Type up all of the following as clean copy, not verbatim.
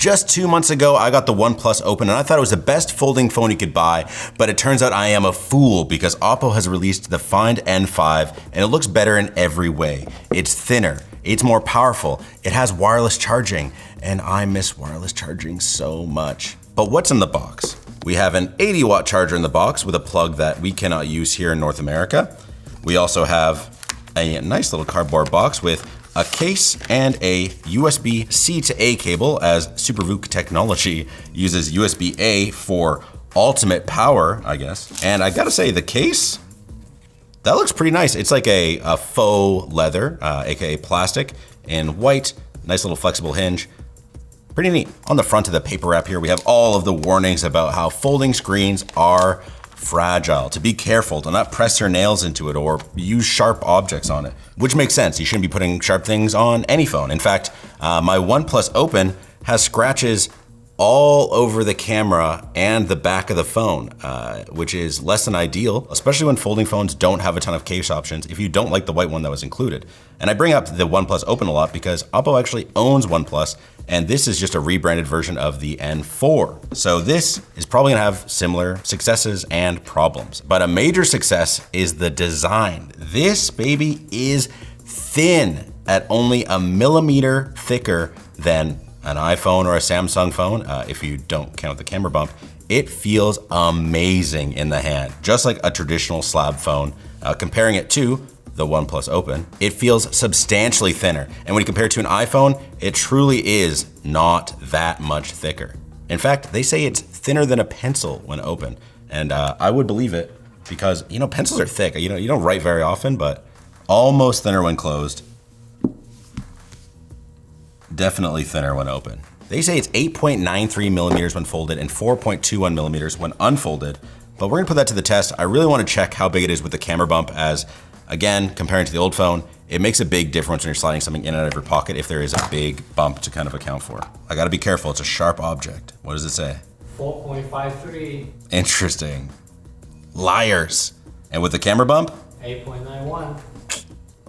Just 2 months ago, I got the OnePlus Open and I thought it was the best folding phone you could buy, but it turns out I am a fool because OPPO has released the Find N5 and it looks better in every way. It's thinner, it's more powerful, it has wireless charging, and I miss wireless charging so much. But what's in the box? We have an 80-watt charger in the box with a plug that we cannot use here in North America. We also have a nice little cardboard box with a case and a USB-C to A cable, as SuperVOOC technology uses USB-A for ultimate power, I guess. And I gotta say, the case, that looks pretty nice. It's like a faux leather, AKA plastic, in white, nice little flexible hinge. Pretty neat. On the front of the paper wrap here, we have all of the warnings about how folding screens are fragile, to be careful, to not press your nails into it or use sharp objects on it, which makes sense. You shouldn't be putting sharp things on any phone. In fact, my OnePlus Open has scratches all over the camera and the back of the phone, which is less than ideal, especially when folding phones don't have a ton of case options if you don't like the white one that was included. And I bring up the OnePlus Open a lot because OPPO actually owns OnePlus, and this is just a rebranded version of the N4. So this is probably gonna have similar successes and problems. But a major success is the design. This baby is thin at only a millimeter thicker than an iPhone or a Samsung phone, if you don't count the camera bump. It feels amazing in the hand, just like a traditional slab phone. Comparing it to the OnePlus Open, it feels substantially thinner. And when you compare it to an iPhone, it truly is not that much thicker. In fact, they say it's thinner than a pencil when open. And I would believe it because, you know, pencils are thick. You know, you don't write very often, but almost thinner when closed. Definitely thinner when open. They say it's 8.93 millimeters when folded and 4.21 millimeters when unfolded, but we're gonna put that to the test. I really wanna check how big it is with the camera bump, as again, comparing to the old phone, it makes a big difference when you're sliding something in and out of your pocket if there is a big bump to kind of account for. I gotta be careful, it's a sharp object. What does it say? 4.53. Interesting. Liars. And with the camera bump? 8.91.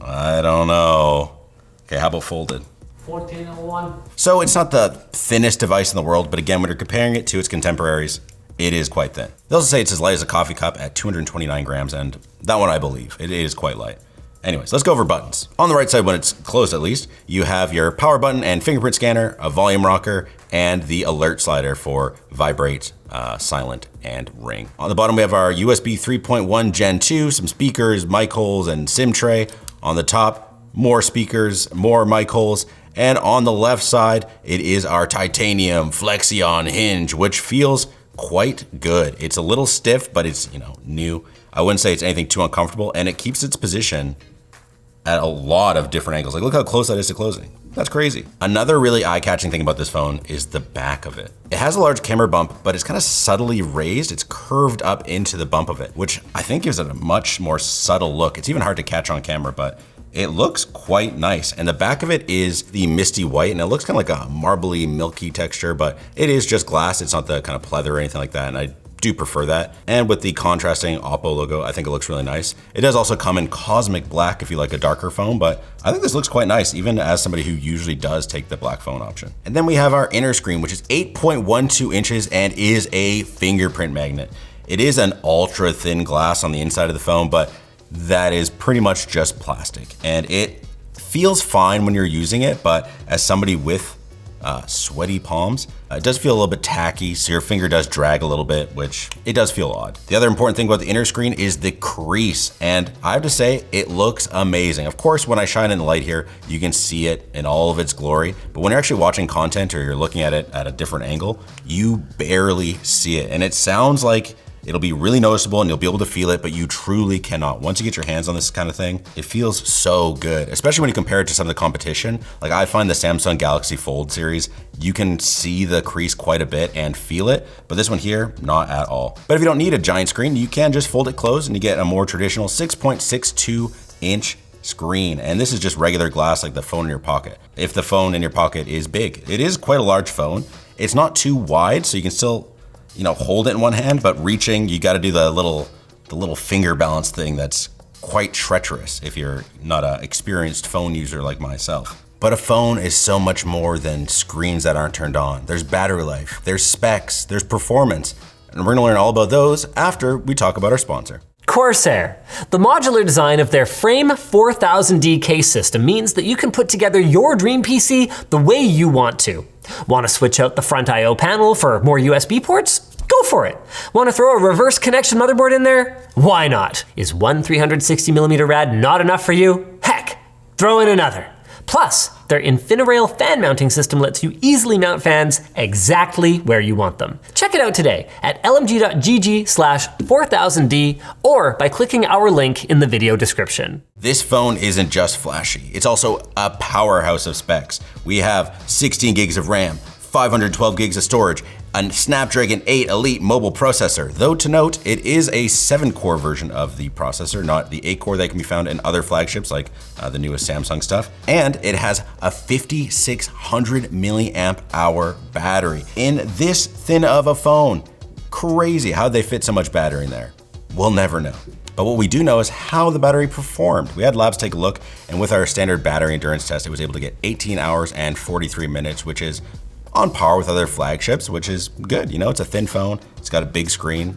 I don't know. Okay, how about folded? 1401. So it's not the thinnest device in the world, but again, when you're comparing it to its contemporaries, it is quite thin. They also say it's as light as a coffee cup at 229 grams, and that one I believe. It is quite light. Anyways, let's go over buttons. On the right side, when it's closed at least, you have your power button and fingerprint scanner, a volume rocker, and the alert slider for vibrate, silent, and ring. On the bottom, we have our USB 3.1 Gen 2, some speakers, mic holes, and SIM tray. On the top, more speakers, more mic holes. And on the left side, it is our titanium Flexion hinge, which feels quite good. It's a little stiff, but it's, you know, new. I wouldn't say it's anything too uncomfortable, and it keeps its position at a lot of different angles. Like, look how close that is to closing. That's crazy. Another really eye-catching thing about this phone is the back of it. It has a large camera bump, but it's kind of subtly raised. It's curved up into the bump of it, which I think gives it a much more subtle look. It's even hard to catch on camera, but it looks quite nice. And the back of it is the misty white, and it looks kind of like a marbly, milky texture, but it is just glass. It's not the kind of pleather or anything like that, and I do prefer that. And with the contrasting OPPO logo, I think it looks really nice. It does also come in cosmic black if you like a darker phone, but I think this looks quite nice, even as somebody who usually does take the black phone option. And then we have our inner screen, which is 8.12 inches and is a fingerprint magnet. It is an ultra thin glass on the inside of the phone, but that is pretty much just plastic. And it feels fine when you're using it, but as somebody with sweaty palms, it does feel a little bit tacky, so your finger does drag a little bit, which it does feel odd. The other important thing about the inner screen is the crease, and I have to say, it looks amazing. Of course, when I shine in the light here, you can see it in all of its glory, but when you're actually watching content or you're looking at it at a different angle, you barely see it. And it sounds like it'll be really noticeable and you'll be able to feel it, but you truly cannot. Once you get your hands on this kind of thing, it feels so good, especially when you compare it to some of the competition. Like, I find the Samsung Galaxy Fold series, you can see the crease quite a bit and feel it, but this one here, not at all. But if you don't need a giant screen, you can just fold it closed and you get a more traditional 6.62 inch screen. And this is just regular glass, like the phone in your pocket. If the phone in your pocket is big, it is quite a large phone. It's not too wide, so you can still, you know, hold it in one hand, but reaching, you gotta do the little finger balance thing that's quite treacherous if you're not an experienced phone user like myself. But a phone is so much more than screens that aren't turned on. There's battery life, there's specs, there's performance, and we're gonna learn all about those after we talk about our sponsor. Corsair. The modular design of their Frame 4000D case system means that you can put together your dream PC the way you want to. Want to switch out the front I/O panel for more USB ports? Go for it. Want to throw a reverse connection motherboard in there? Why not? Is one 360mm rad not enough for you? Heck, throw in another. Plus, their InfiniRail fan mounting system lets you easily mount fans exactly where you want them. Check it out today at lmg.gg/4000D or by clicking our link in the video description. This phone isn't just flashy, it's also a powerhouse of specs. We have 16 gigs of RAM, 512 gigs of storage, a Snapdragon 8 Elite mobile processor, though to note, it is a 7-core version of the processor, not the 8-core that can be found in other flagships like the newest Samsung stuff. And it has a 5600 milliamp hour battery in this thin of a phone. Crazy, how'd they fit so much battery in there? We'll never know. But what we do know is how the battery performed. We had labs take a look, and with our standard battery endurance test, it was able to get 18 hours and 43 minutes, which is on par with other flagships, which is good. You know, it's a thin phone, it's got a big screen,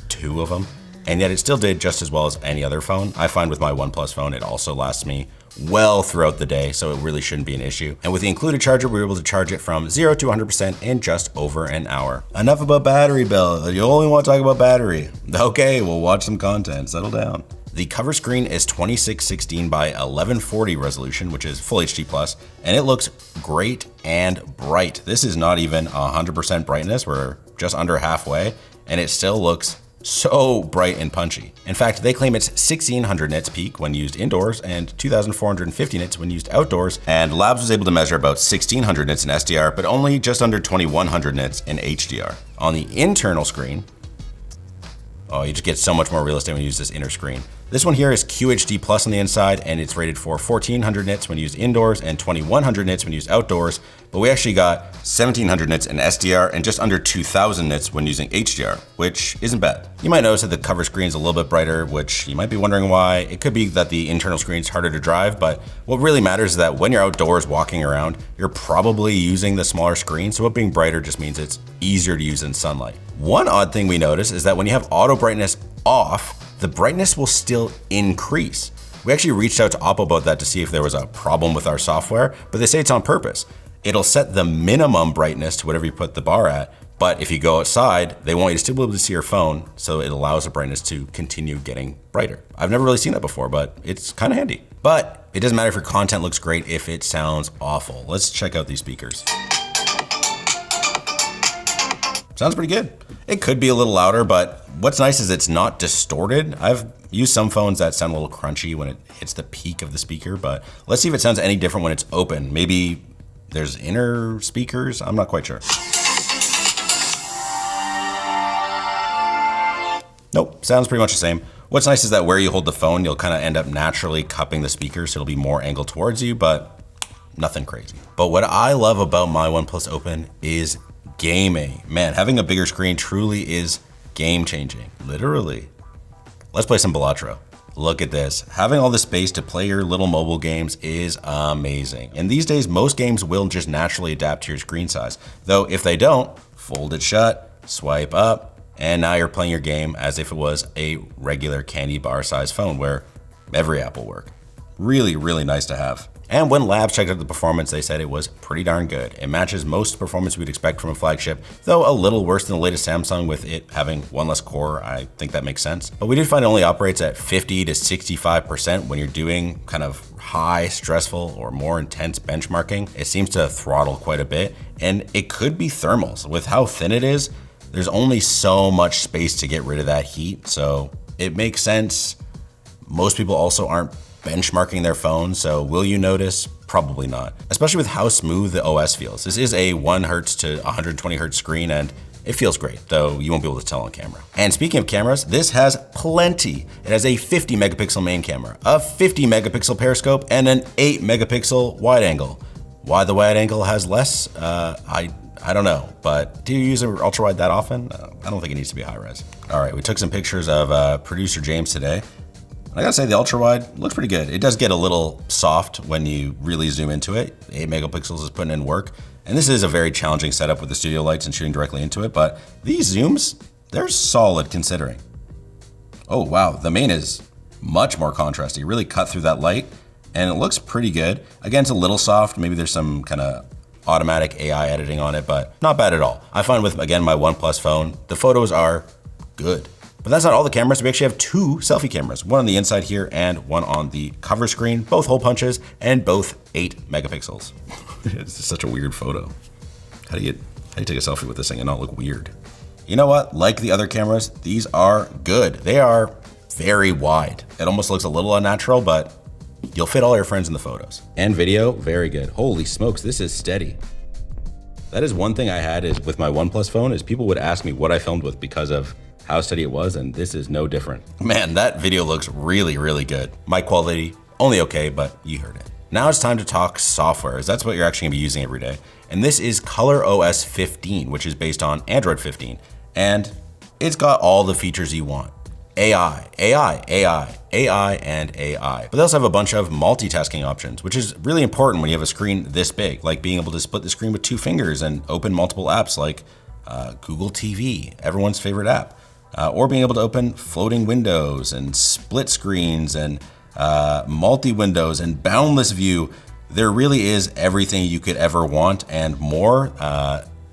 2 of them, and yet it still did just as well as any other phone. I find with my OnePlus phone, it also lasts me well throughout the day, so it really shouldn't be an issue. And with the included charger, we were able to charge it from 0 to 100% in just over an hour. Enough about battery, Bill. You only want to talk about battery. Okay, we'll watch some content, settle down. The cover screen is 2616 by 1140 resolution, which is full HD+, and it looks great and bright. This is not even 100% brightness, we're just under halfway, and it still looks so bright and punchy. In fact, they claim it's 1600 nits peak when used indoors and 2450 nits when used outdoors, and Labs was able to measure about 1600 nits in SDR, but only just under 2100 nits in HDR. On the internal screen, oh, you just get so much more real estate when you use this inner screen. This one here is QHD Plus on the inside, and it's rated for 1400 nits when used indoors and 2100 nits when used outdoors, but we actually got 1700 nits in SDR and just under 2000 nits when using HDR, which isn't bad. You might notice that the cover screen is a little bit brighter, which you might be wondering why. It could be that the internal screen is harder to drive, but what really matters is that when you're outdoors walking around, you're probably using the smaller screen, so it being brighter just means it's easier to use in sunlight. One odd thing we notice is that when you have auto brightness off, the brightness will still increase. We actually reached out to OPPO about that to see if there was a problem with our software, but they say it's on purpose. It'll set the minimum brightness to whatever you put the bar at, but if you go outside, they want you to still be able to see your phone, so it allows the brightness to continue getting brighter. I've never really seen that before, but it's kind of handy. But it doesn't matter if your content looks great if it sounds awful. Let's check out these speakers. Sounds pretty good. It could be a little louder, but what's nice is it's not distorted. I've used some phones that sound a little crunchy when it hits the peak of the speaker, but let's see if it sounds any different when it's open. Maybe there's inner speakers, I'm not quite sure. Nope, sounds pretty much the same. What's nice is that where you hold the phone, you'll kind of end up naturally cupping the speaker, so it'll be more angled towards you, but nothing crazy. But what I love about my OnePlus Open is gaming. Man, having a bigger screen truly is game changing, literally. Let's play some Balatro. Look at this. Having all this space to play your little mobile games is amazing. And these days, most games will just naturally adapt to your screen size. Though if they don't, fold it shut, swipe up, and now you're playing your game as if it was a regular candy bar size phone where every app will work. Really, really nice to have. And when Labs checked out the performance, they said it was pretty darn good. It matches most performance we'd expect from a flagship, though a little worse than the latest Samsung with it having one less core. I think that makes sense. But we did find it only operates at 50 to 65% when you're doing kind of high, stressful, or more intense benchmarking. It seems to throttle quite a bit, and it could be thermals. With how thin it is, there's only so much space to get rid of that heat, so it makes sense. Most people also aren't benchmarking their phone, so will you notice? Probably not, especially with how smooth the OS feels. This is a 1 Hz to 120 Hz screen, and it feels great, though you won't be able to tell on camera. And speaking of cameras, this has plenty. It has a 50 megapixel main camera, a 50 megapixel periscope, and an 8 megapixel wide angle. Why the wide angle has less? I don't know, but do you use an ultra wide that often? I don't think it needs to be high res. All right, we took some pictures of producer James today. I gotta say the ultra wide looks pretty good. It does get a little soft when you really zoom into it. 8 megapixels is putting in work. And this is a very challenging setup with the studio lights and shooting directly into it, but these zooms, they're solid considering. Oh wow, the main is much more contrasty, really cut through that light, and it looks pretty good. Again, it's a little soft, maybe there's some kind of automatic AI editing on it, but not bad at all. I find with, again, my OnePlus phone, the photos are good. But that's not all the cameras. We actually have 2 selfie cameras, one on the inside here and one on the cover screen, both hole punches and both 8 megapixels. It's just such a weird photo. How do you take a selfie with this thing and not look weird? You know what? Like the other cameras, these are good. They are very wide. It almost looks a little unnatural, but you'll fit all your friends in the photos. And video, very good. Holy smokes, this is steady. That is one thing I had is with my OnePlus phone is people would ask me what I filmed with because of how steady it was, and this is no different. Man, that video looks really, really good. Mic quality, only okay, but you heard it. Now it's time to talk software, as that's what you're actually gonna be using every day. And this is ColorOS 15, which is based on Android 15. And it's got all the features you want. AI, AI, AI, AI, and AI. But they also have a bunch of multitasking options, which is really important when you have a screen this big, like being able to split the screen with 2 fingers and open multiple apps like Google TV, everyone's favorite app. Or being able to open floating windows and split screens and multi-windows and boundless view. There really is everything you could ever want and more,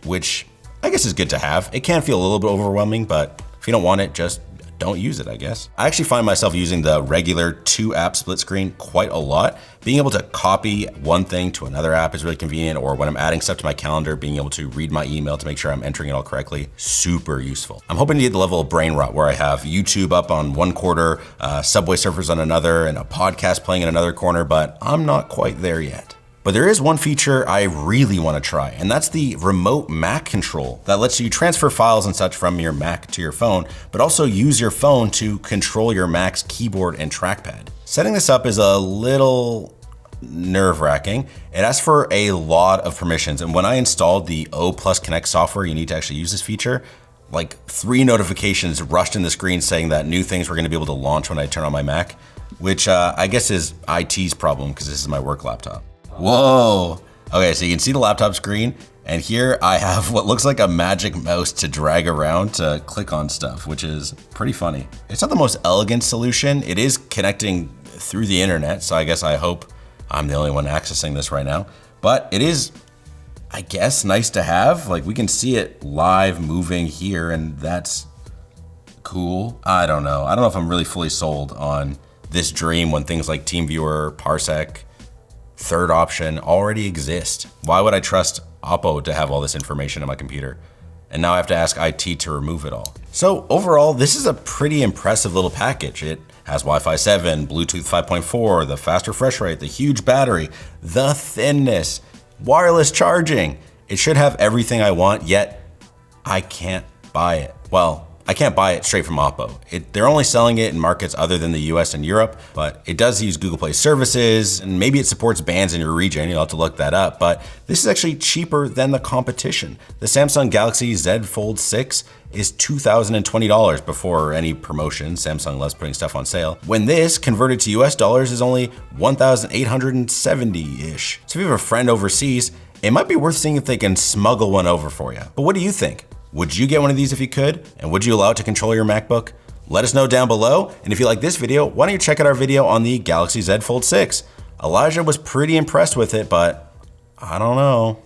which I guess is good to have. It can feel a little bit overwhelming, but if you don't want it, just don't use it, I guess. I actually find myself using the regular 2-app split screen quite a lot. Being able to copy one thing to another app is really convenient, or when I'm adding stuff to my calendar, being able to read my email to make sure I'm entering it all correctly, super useful. I'm hoping to get the level of brain rot where I have YouTube up on one corner, Subway Surfers on another, and a podcast playing in another corner, but I'm not quite there yet. But there is one feature I really want to try, and that's the remote Mac control that lets you transfer files and such from your Mac to your phone, but also use your phone to control your Mac's keyboard and trackpad. Setting this up is a little nerve-wracking. It asks for a lot of permissions, and when I installed the O+ Connect software, you need to actually use this feature, like 3 notifications rushed in the screen saying that new things were going to be able to launch when I turn on my Mac, which I guess is IT's problem because this is my work laptop. Whoa. Okay, so you can see the laptop screen, and here I have what looks like a magic mouse to drag around to click on stuff, which is pretty funny. It's not the most elegant solution. It is connecting through the internet, so I hope I'm the only one accessing this right now. But it is, I guess, nice to have. Like, we can see it live moving here, and that's cool. I don't know. I don't know if I'm really fully sold on this dream when things like TeamViewer, Parsec, third option already exist. Why would I trust OPPO to have all this information on my computer? And now I have to ask IT to remove it all. So overall, this is a pretty impressive little package. It has Wi-Fi 7, Bluetooth 5.4, the fast refresh rate, the huge battery, the thinness, wireless charging. It should have everything I want, yet I can't buy it. Well, I can't buy it straight from OPPO. They're only selling it in markets other than the US and Europe, but it does use Google Play services, and maybe it supports bands in your region. You'll have to look that up, but this is actually cheaper than the competition. The Samsung Galaxy Z Fold 6 is $2,020 before any promotion. Samsung loves putting stuff on sale. When this, converted to US dollars, is only $1,870-ish. So if you have a friend overseas, it might be worth seeing if they can smuggle one over for you. But what do you think? Would you get one of these if you could? And would you allow it to control your MacBook? Let us know down below. And if you like this video, why don't you check out our video on the Galaxy Z Fold 6? Elijah was pretty impressed with it, but I don't know.